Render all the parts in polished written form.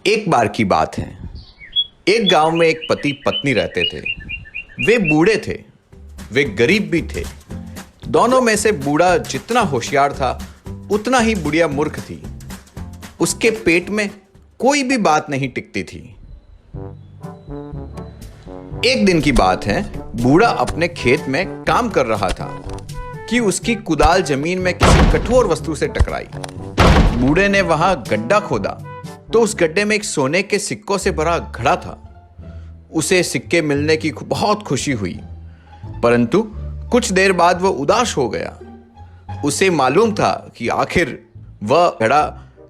एक बार की बात है। एक गांव में एक पति पत्नी रहते थे। वे बूढ़े थे, वे गरीब भी थे। दोनों में से बूढ़ा जितना होशियार था उतना ही बुढ़िया मूर्ख थी। उसके पेट में कोई भी बात नहीं टिकती थी। एक दिन की बात है, बूढ़ा अपने खेत में काम कर रहा था कि उसकी कुदाल जमीन में किसी कठोर वस्तु से टकराई। बूढ़े ने वहां गड्ढा खोदा तो उस गड्ढे में एक सोने के सिक्कों से भरा घड़ा था। उसे सिक्के मिलने की बहुत खुशी हुई, परंतु कुछ देर बाद वह उदास हो गया। उसे मालूम था कि आखिर वह घड़ा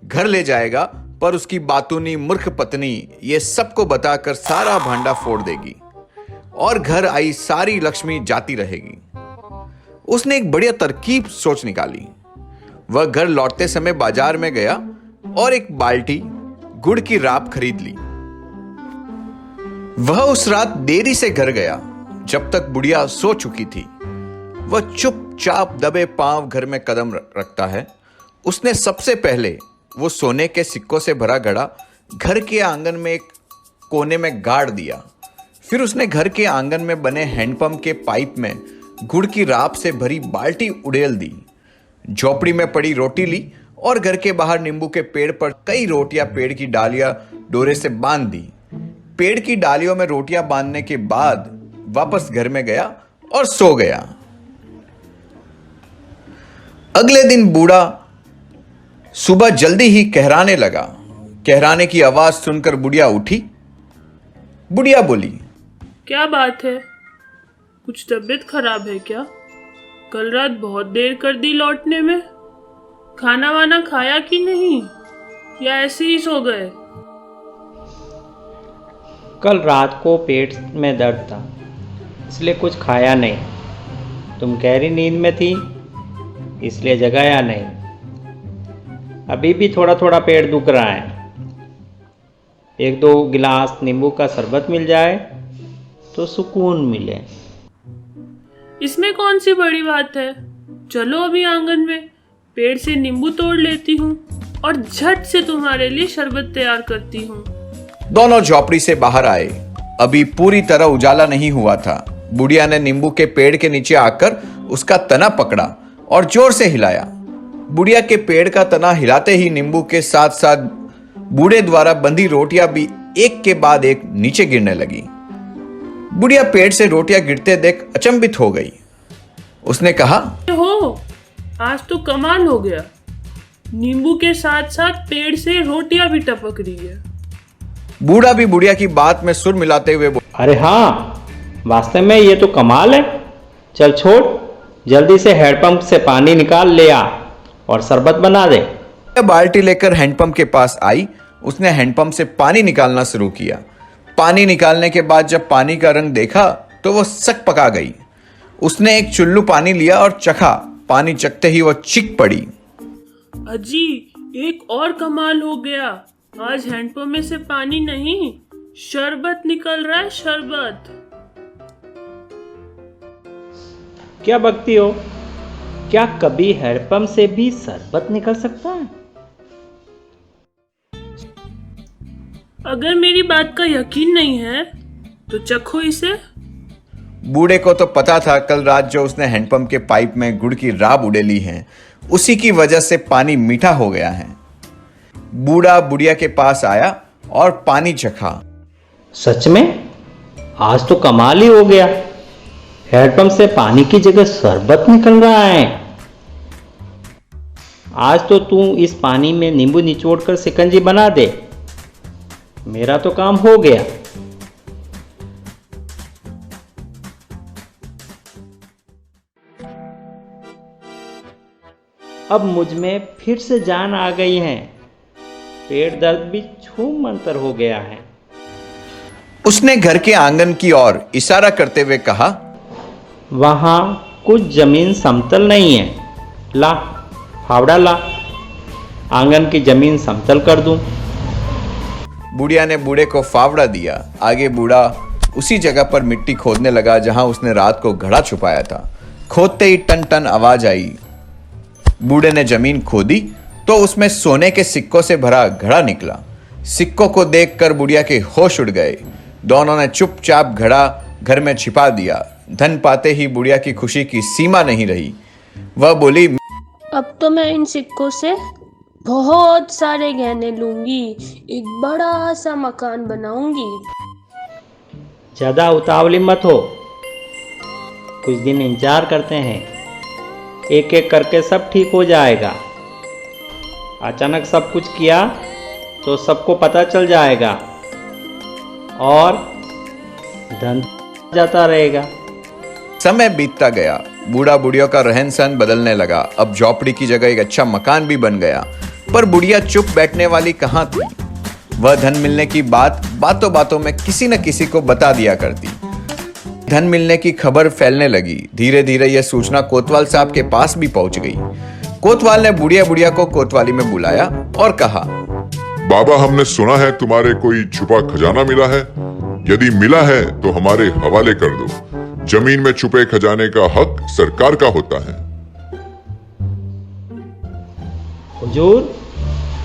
घर ले जाएगा, पर उसकी बातूनी मूर्ख पत्नी ये सबको बताकर सारा भांडा फोड़ देगी और घर आई सारी लक्ष्मी जाती रहेगी। उसने एक बढ़िया तरकीब सोच निकाली। वह घर लौटते समय बाजार में गया और एक बाल्टी गुड़ की राब खरीद ली। वह उस रात देरी से घर गया। जब तक बुढ़िया सो चुकी थी, वह चुपचाप दबे पांव घर में कदम रखता है। उसने सबसे पहले वो सोने के सिक्कों से भरा घड़ा घर के आंगन में एक कोने में गाड़ दिया। फिर उसने घर के आंगन में बने हैंडपंप के पाइप में गुड़ की राब से भरी बाल्टी उड़ेल दी। झोपड़ी में पड़ी रोटी ली और घर के बाहर नींबू के पेड़ पर कई रोटियां पेड़ की डालियां डोरे से बांध दी। पेड़ की डालियों में रोटियां बांधने के बाद वापस घर में गया और सो गया। अगले दिन बूढ़ा सुबह जल्दी ही कहराने लगा। कहराने की आवाज सुनकर बुढ़िया उठी। बुढ़िया बोली, क्या बात है? कुछ तबीयत खराब है क्या? कल रात बहुत देर कर दी लौटने में। खाना वाना खाया कि नहीं, या ऐसे ही सो गए? कल रात को पेट में दर्द था, इसलिए कुछ खाया नहीं। तुम गहरी नींद में थी, इसलिए जगाया नहीं। अभी भी थोड़ा थोड़ा पेट दुख रहा है। एक दो गिलास नींबू का शरबत मिल जाए तो सुकून मिले। इसमें कौन सी बड़ी बात है? चलो अभी आंगन में पेड़ से नींबू तोड़ लेती हूँ और झट से तुम्हारे लिए शरबत तैयार करती हूँ। दोनों झोपड़ी से बाहर आए। अभी पूरी तरह उजाला नहीं हुआ था। बुढ़िया ने नींबू के पेड़ के नीचे आकर उसका तना पकड़ा और जोर से हिलाया। बुढ़िया के पेड़ का तना हिलाते ही नींबू के साथ साथ बूढ़े द्वारा बंधी रोटियां भी एक के बाद एक नीचे गिरने लगी। बुढ़िया पेड़ से रोटियां गिरते देख अचंभित हो गई। उसने कहा, हो, आज तो कमाल हो गया। नींबू के साथ साथ पेड़ से रोटियां भी टपक रही है। बूढ़ा भी बुढ़िया की बात में सुर मिलाते हुए अरे हाँ, वास्तव में ये तो कमाल है। चल छोड़, जल्दी से हैंडपंप से पानी निकाल ले आ और शरबत बना दे। बाल्टी लेकर हैंडपंप के पास आई। उसने हैंडपंप से पानी निकालना शुरू किया। पानी निकालने के बाद जब पानी का रंग देखा तो वह सक पका गई। उसने एक चुल्लू पानी लिया और चखा। पानी चखते ही वह चीख पड़ी। अजी, एक और कमाल हो गया। आज हैंडपंप में से पानी नहीं, शरबत निकल रहा है। शरबत। क्या बकती हो? क्या कभी हैंडपंप से भी शरबत निकल सकता है? अगर मेरी बात का यकीन नहीं है तो चखो इसे। बूढ़े को तो पता था कल रात जो उसने हैंडपंप के पाइप में गुड़ की राब उड़ेली है, उसी की वजह से पानी मीठा हो गया है। बूढ़ा बुढ़िया के पास आया और पानी चखा। सच में आज तो कमाल ही हो गया। हैंडपंप से पानी की जगह शरबत निकल रहा है। आज तो तू इस पानी में नींबू निचोड़कर शिकंजी बना दे। मेरा तो काम हो गया। अब मुझ में फिर से जान आ गई है। पेट दर्द भी छूम मंतर हो गया है। उसने घर के आंगन की ओर इशारा करते हुए कहा, वहां कुछ जमीन समतल नहीं है। ला, फावड़ा ला, आंगन की जमीन समतल कर दूं। बुढ़िया ने बूढ़े को फावड़ा दिया। आगे बूढ़ा उसी जगह पर मिट्टी खोदने लगा जहां उसने रात को घड़ा छुपाया था। खोदते ही टन टन आवाज आई। बूढ़े ने जमीन खोदी तो उसमें सोने के सिक्कों से भरा घड़ा निकला। सिक्कों को देखकर बुढ़िया के होश उड़ गए। दोनों ने चुपचाप घड़ा घर में छिपा दिया। धन पाते ही बुढ़िया की खुशी की सीमा नहीं रही। वह बोली, अब तो मैं इन सिक्कों से बहुत सारे गहने लूंगी, एक बड़ा सा मकान बनाऊंगी। ज़्यादा उतावली मत हो, कुछ दिन इंतजार करते हैं, एक एक करके सब ठीक हो जाएगा। अचानक सब कुछ किया तो सबको पता चल जाएगा और धन जाता रहेगा। समय बीतता गया। बूढ़ा बुढ़ियों का रहन सहन बदलने लगा। अब झोपड़ी की जगह एक अच्छा मकान भी बन गया। पर बुढ़िया चुप बैठने वाली कहाँ थी। वह धन मिलने की बात बातों बातों में किसी न किसी को बता दिया करती। धन मिलने की खबर फैलने लगी। धीरे धीरे यह सूचना कोतवाल साहब के पास भी पहुंच गई। कोतवाल ने बुढ़िया को कोतवाली में बुलाया और कहा, बाबा, हमने सुना है तुम्हारे कोई छुपा खजाना मिला है। यदि मिला है तो हमारे हवाले कर दो। जमीन में छुपे खजाने का हक सरकार का होता है। हुजूर,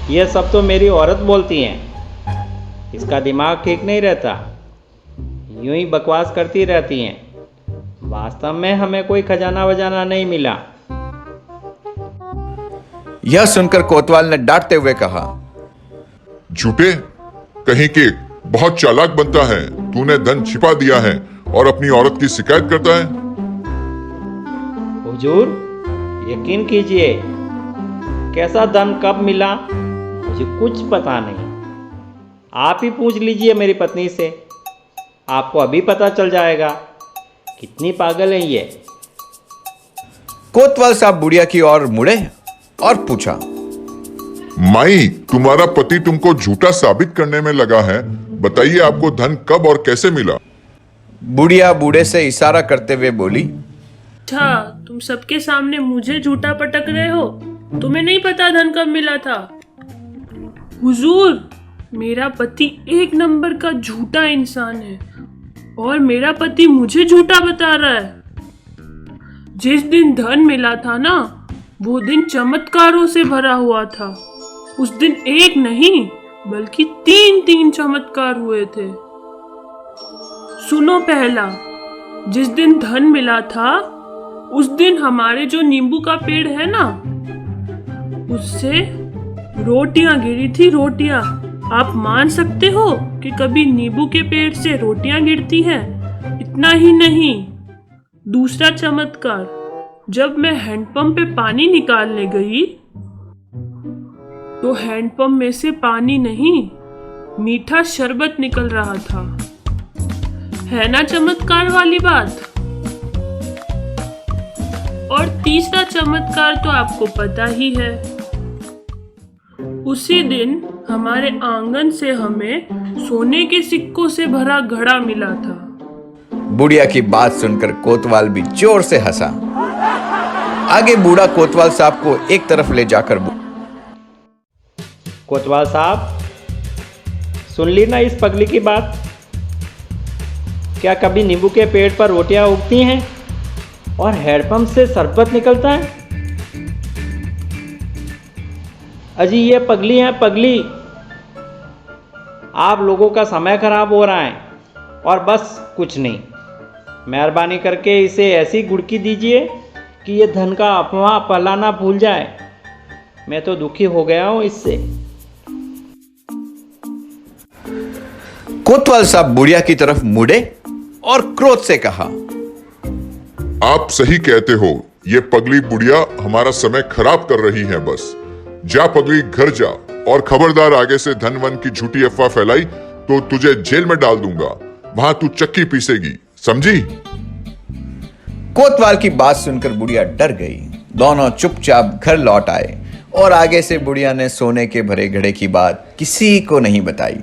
ये सब तो मेरी औरत बोलती हैं। इसका दिमाग ठीक नहीं रहता, यूं ही बकवास करती रहती हैं। वास्तव में हमें कोई खजाना वजाना नहीं मिला। यह सुनकर कोतवाल ने डांटते हुए कहा, झूठे कहीं के बहुत चालाक बनता है। तूने धन छिपा दिया है और अपनी औरत की शिकायत करता है। हुजूर, यकीन कीजिए, कैसा धन कब मिला मुझे कुछ पता नहीं। आप ही पूछ लीजिए मेरी पत्नी से, आपको अभी पता चल जाएगा। कितनी पागल है ये। कोतवाल साहब बुढ़िया की ओर मुड़े और पूछा, माई, तुम्हारा पति तुमको झूठा साबित करने में लगा है। बताइए, आपको धन कब और कैसे मिला? बुढ़िया बूढ़े से इशारा करते हुए बोली, अच्छा, तुम सबके सामने मुझे झूठा पटक रहे हो। तुम्हें नहीं पता धन कब मिला था। हुजूर, मेरा पति एक नंबर का झूठा इंसान है और मेरा पति मुझे झूठा बता रहा है। जिस दिन धन मिला था ना, वो दिन चमत्कारों से भरा हुआ था। उस दिन एक नहीं बल्कि तीन चमत्कार हुए थे। सुनो, पहला, जिस दिन धन मिला था उस दिन हमारे जो नींबू का पेड़ है ना, उससे रोटियां गिरी थी। रोटियां, आप मान सकते हो कि कभी नींबू के पेड़ से रोटियां गिरती हैं? इतना ही नहीं, दूसरा चमत्कार, जब मैं हैंडपंप पे पानी निकालने गई तो हैंडपंप में से पानी नहीं, मीठा शरबत निकल रहा था। है ना चमत्कार वाली बात। और तीसरा चमत्कार तो आपको पता ही है। उसी दिन हमारे आंगन से हमें सोने के सिक्कों से भरा घड़ा मिला था। बुढ़िया की बात सुनकर कोतवाल भी जोर से हंसा। आगे बूढ़ा कोतवाल साहब को एक तरफ ले जाकर कोतवाल साहब, सुन ली ना इस पगली की बात। क्या कभी नींबू के पेड़ पर रोटियां उगती हैं और हैंडपंप से शरबत निकलता है? अजी, ये पगली है पगली। आप लोगों का समय खराब हो रहा है और बस कुछ नहीं। मेहरबानी करके इसे ऐसी गुड़की दीजिए कि ये धन का अफवाह फैलाना भूल जाए। मैं तो दुखी हो गया हूँ इससे। कोतवाल साहब बुढ़िया की तरफ मुड़े और क्रोध से कहा, आप सही कहते हो। ये पगली बुढ़िया हमारा समय खराब कर रही है। बस जा पगली, घर जा, और खबरदार आगे से धन वन की झूठी अफवाह फैलाई तो तुझे जेल में डाल दूंगा। वहां तू चक्की पीसेगी, समझी? कोतवाल की बात सुनकर बुढ़िया डर गई। दोनों चुपचाप घर लौट आए और आगे से बुढ़िया ने सोने के भरे घड़े की बात किसी को नहीं बताई।